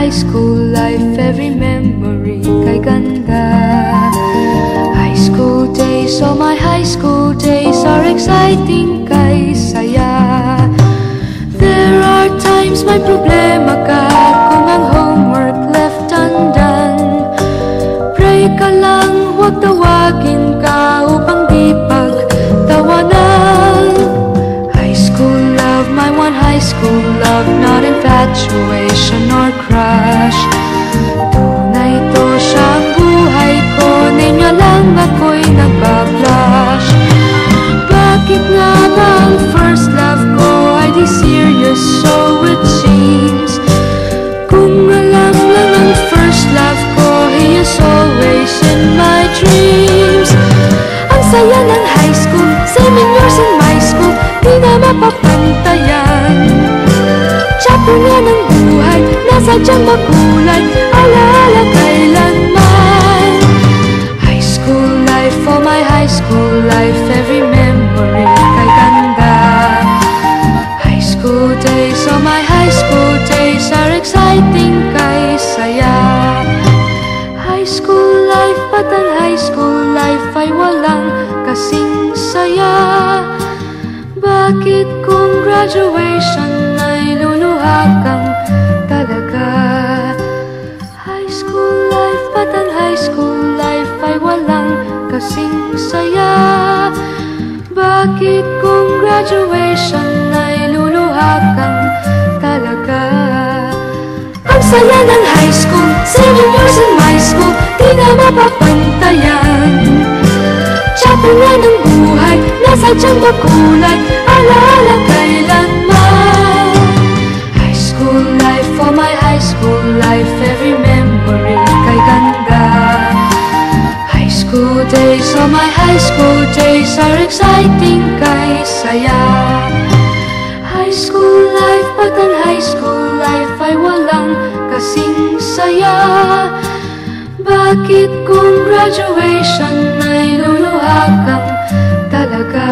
high school life, every memory kay ganda. High school days, oh my high school days are exciting kay saya. There are times may problema ka kung ang homework left undone. Pray ka lang, huwag tawagin ka upang di pagtawanan. High school love, my one high school love, not infatuation or crush. Tunay to siyang buhay ko, niya lang ako'y nagbablush. Bakit nga ba ang first love ko ay di serious, so it seems? Kung alam lang ang first love ko, he is always in my dreams. Ang saya ng high school, 7 years in my school, di na mapapantayan. Chapter nga ng buhay, nasadyang makulay, alaala kailanman. High school life, oh my high school life, every memory kay ganda. High school days, oh my high school days are exciting kay saya. High school life, at ang high school life ay walang kasing saya. Bakit kung graduation ay luluha kang talaga? High school life, at ang high school life ay walang kasing saya. Bakit kung graduation ay luluha kang talaga? Ang saya ng high school, 7 years in my school, di na mapapantayan. Chapter nga ng buhay, nasadyang makulay, alaala kailanman. High school life, oh my high school life, every memory kay ganda. High school days, oh my high school days are exciting kay saya. High school life, at ang high school life ay walang kasing saya. Bakit kung graduation ay luluha kang talaga?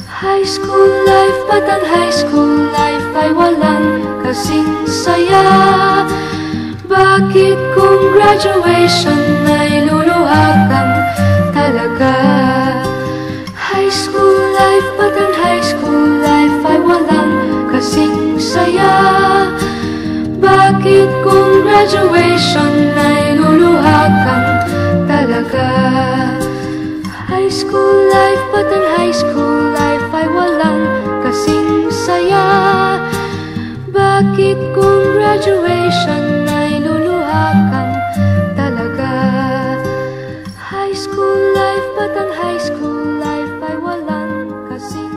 High school life, at ang high school life ay walang kasing saya. Bakit kung graduation ay luluha kang talaga? High school life, at ang high school life ay walang kasing saya. Bakit kung graduation ay luluha kang talaga? High school life, at ang high school life ay walang kasing saya. Bakit kung graduation ay luluha kang talaga? High school life, at ang high school life ay walang kasing.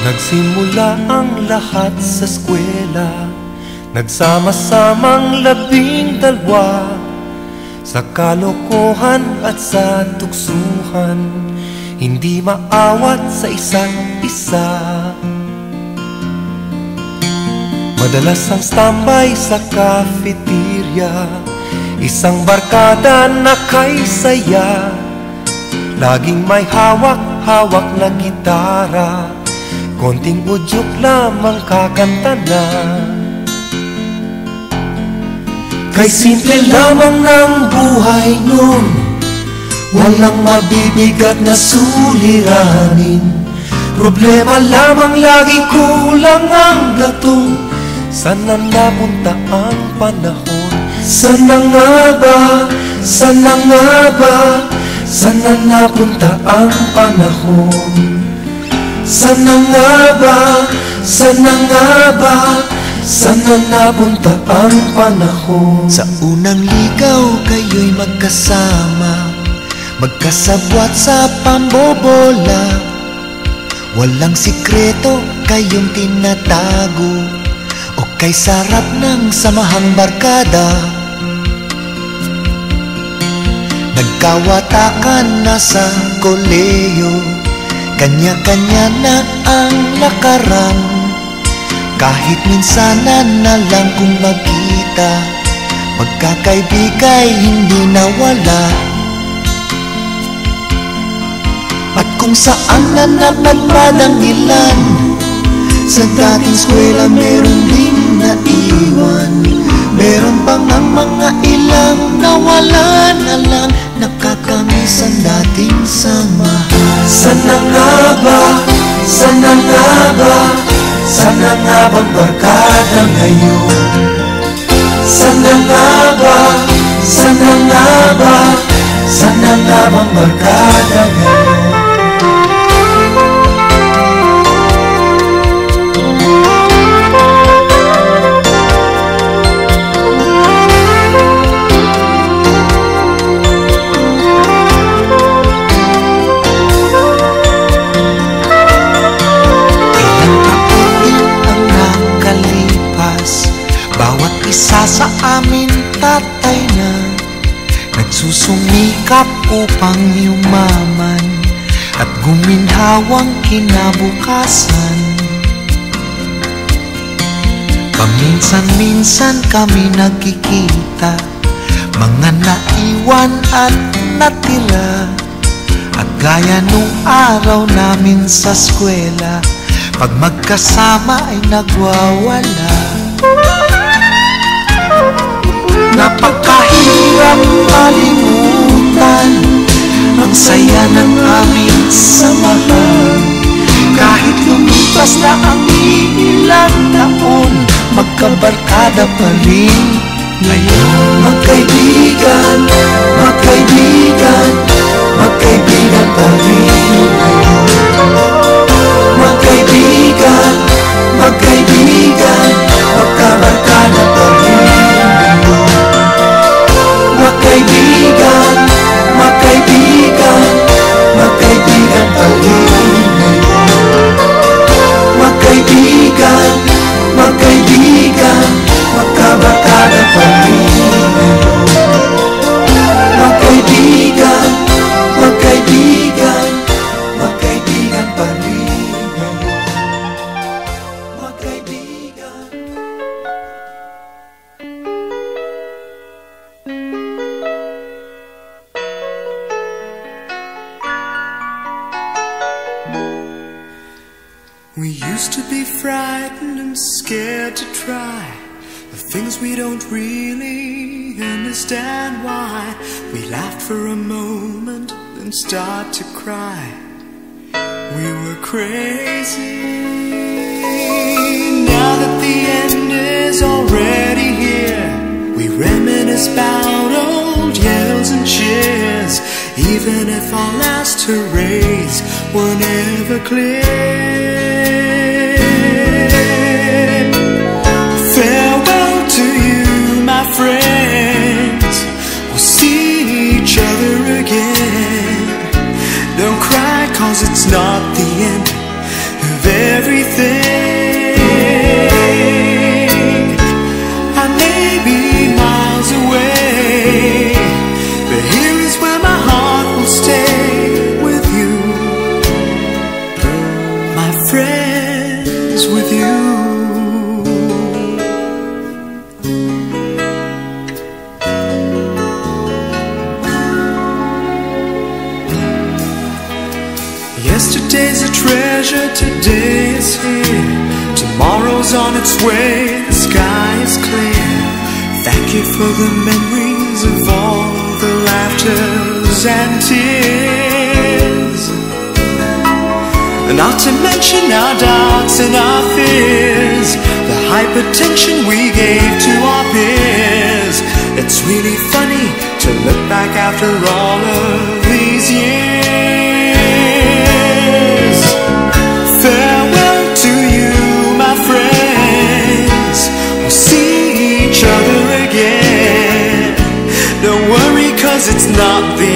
Nagsimula ang lahat sa eskwela, nagsama-samang 12 sa kalokohan at sa tuksuhan, hindi maawat sa isa't isa. Madalas ang standby sa cafeteria, isang barkada na kay saya, laging may hawak-hawak na gitara, konting udyok lamang kakanta na. Kay simple lamang ng buhay nun, walang mabibigat na suliranin. Problema lamang lagi, kulang ang gatong. Sana napunta ang panahon? Sana nga ba? Sana nga ba? Sana napunta ang panahon? Sana nga ba? Sana nga ba? Sana napunta ang panahon? Sa unang ligaw kayo'y magkasama, magkasabwat sa pambobola. Walang sikreto kayong tinatago, o kay sarap ng samahang barkada. Nagkawatakan na sa koleyo, kanya-kanya na ang lakaran. Kahit minsanan na lang kung magkita, magkakaibigay hindi nawala. At kung saan na napadpad ang ilan, sa dating eskwela meron din naiwan. Meron pang ang mga ilang nawala na lang, nakakamiss ang dating samahan. Sana nga ba, sana nga ba, sana nga bang barkada ngayon? Sana nga ba, sana nga ba, sana nga bang barkada ngayon? Isa sa amin tatay na nagsusumikap upang yumaman at guminhawang kinabukasan. Paminsan-minsan kami nagkikita, mga naiwan at natira. At gaya nung araw namin sa eskwela, pag magkasama ay nagwawala. Napakahirap malimutan ang saya ng aming samahan. Kahit lumipas na ang ilang taon, magkabarkada pa rin ngayon. Magkaibigan, magkaibigan, magkaibigan pa rin ngayon. Magkaibigan, magkaibigan, magkabarkada pa rin ngayon. Magkaibigan, magkaibigan, magkaibigan pa rin ngayon. Magkaibigan, magkaibigan, magkabarkada pa rin ngayon. Magkaibigan, magkaibigan, magkaibigan pa rin ngayon. Magkaibigan. We used to be frightened and scared to try the things we don't really understand why. We laughed for a moment, then start to cry. We were crazy. Now that the end is already here, we reminisce about old yells and cheers, even if our last hurrays were never clear. Farewell to you, my friends. We'll see each other again. Don't cry, 'cause it's not the end of everything. I may be miles away, but here is where my heart will stay with you, my friends, with you. Yesterday's a treasure, today is here. Tomorrow's on its way, the sky is clear. Thank you for the memories of all the laughters and tears, and not to mention our doubts and our fears, the hypertension we gave to our peers. It's really funny to look back after all of these years. Farewell to you, my friends. We'll see each other again. Don't worry, 'cause it's not the